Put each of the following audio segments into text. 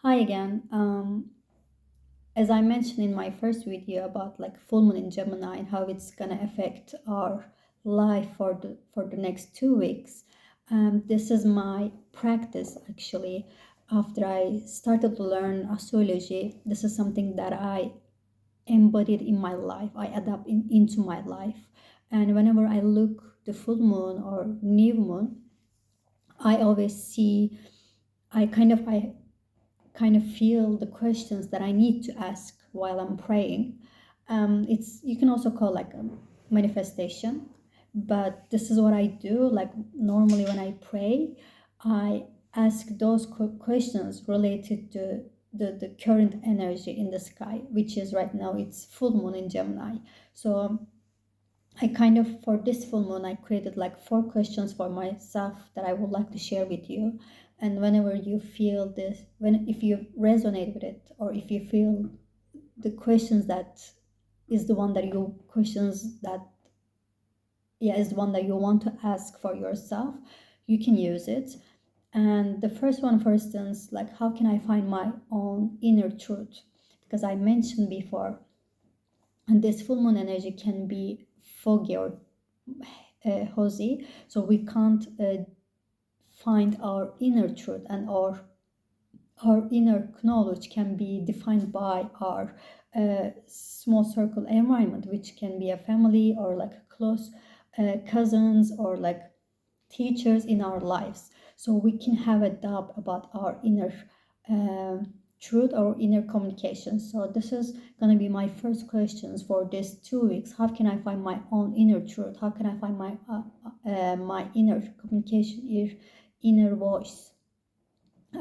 Hi again. As I mentioned in my first video about like full moon in Gemini and how it's gonna affect our life for the next 2 weeks. This is my practice actually. After I started to learn astrology, this is something that I embodied in my life. I adapt into my life, and whenever I look the full moon or new moon, I always see. I kind of feel the questions that I need to ask while I'm praying. It's you can also call like a manifestation, but this is what I do. Like normally when I pray, I ask those questions related to the current energy in the sky, which is right now it's full moon in Gemini. So I kind of, for this full moon, I created like 4 questions for myself that I would like to share with you. And whenever you feel this, if you resonate with it, or if you feel the questions that is the one that you questions that, yeah, is the one that you want to ask for yourself, you can use it. And the first one, for instance, like how can I find my own inner truth? Because I mentioned before, and this full moon energy can be foggy or hazy, so we can't find our inner truth, and our inner knowledge can be defined by our small circle environment, which can be a family or like close cousins or like teachers in our lives. So we can have a doubt about our inner truth or inner communication. So this is going to be my first questions for these 2 weeks. How can I find my own inner truth? How can I find my inner communication, inner voice,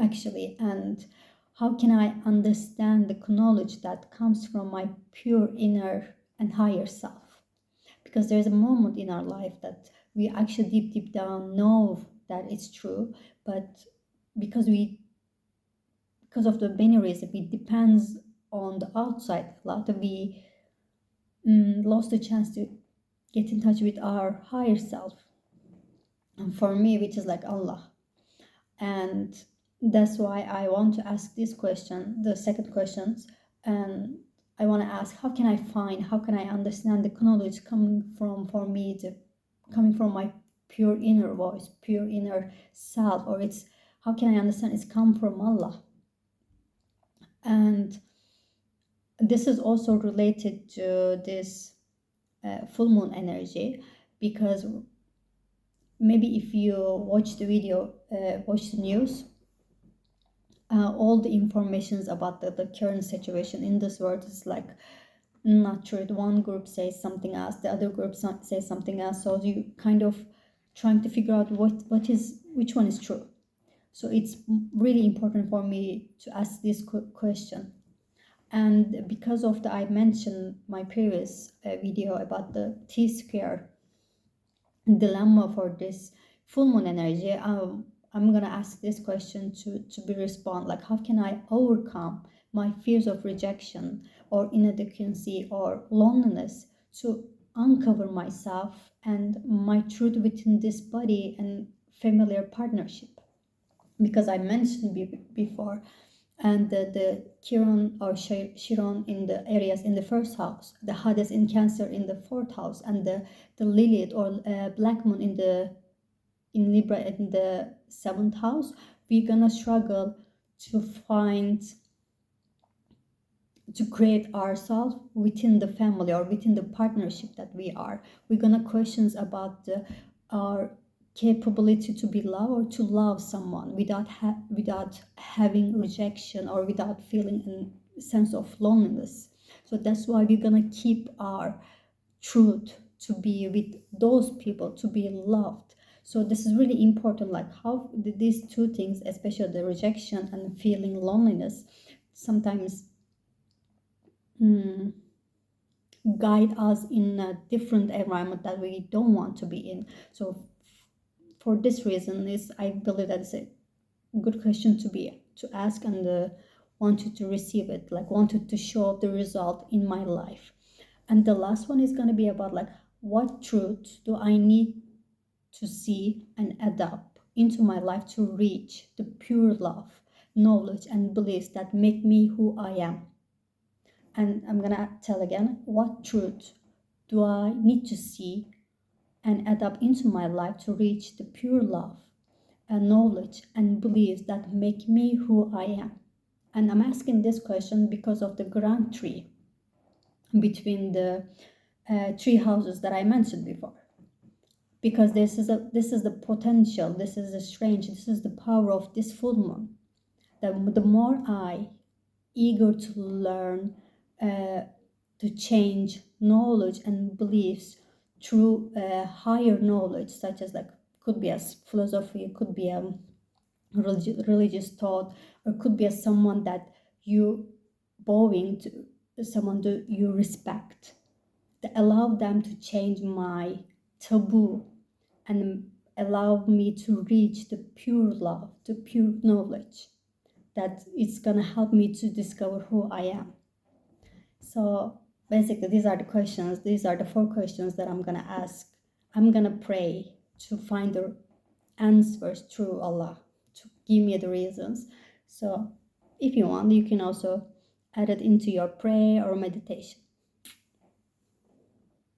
actually? And how can I understand the knowledge that comes from my pure inner and higher self? Because there's a moment in our life that we actually deep down know that it's true, but because we because of the many reasons it depends on the outside a lot, we lost the chance to get in touch with our higher self, and for me, which is like Allah. And that's why I want to ask this question, the second questions. And I want to ask, how can I understand the knowledge coming from, for me, to coming from my pure inner voice, pure inner self, or it's, how can I understand it's come from Allah? And this is also related to this full moon energy, because maybe if you watch the video, watch the news, all the informations about the current situation in this world is like not true. One group says something else, the other group says something else. So you kind of trying to figure out which one is true. So it's really important for me to ask this question. And because of the, I mentioned my previous video about the T-square dilemma for this full moon energy, I'm gonna ask this question to be respond, like how can I overcome my fears of rejection or inadequacy or loneliness to uncover myself and my truth within this body and familiar partnership? Because I mentioned before, and the Chiron or Chiron in the areas in the first house, the Hades in Cancer in the fourth house, and the Lilith or Black Moon in Libra in the seventh house, we're gonna struggle to find, to create ourselves within the family or within the partnership that we are. We're gonna questions about our capability to be loved or to love someone without having rejection or without feeling a sense of loneliness. So that's why we're gonna keep our truth to be with those people, to be loved. So this is really important, like how these two things, especially the rejection and feeling loneliness, sometimes guide us in a different environment that we don't want to be in. So for this reason, is I believe that's a good question to ask, and wanted to receive it, like wanted to show the result in my life. And the last one is going to be about like what truth do I need to see and adapt into my life to reach the pure love, knowledge and beliefs that make me who I am. And I'm gonna tell again, what truth do I need to see and adapt into my life to reach the pure love and knowledge and beliefs that make me who I am? And I'm asking this question because of the grand tree between the three houses that I mentioned before. Because this is the potential, this is the strange, this is the power of this full moon. The more I eager to learn, to change knowledge and beliefs through higher knowledge, such as like could be as philosophy, could be a religious thought, or could be as someone that you bowing to, someone that you respect, that allow them to change my taboo and allow me to reach the pure love, the pure knowledge, that it's gonna help me to discover who I am. So basically, these are the questions, these are the 4 questions that I'm gonna ask. I'm gonna pray to find the answers through Allah, to give me the reasons. So if you want, you can also add it into your prayer or meditation.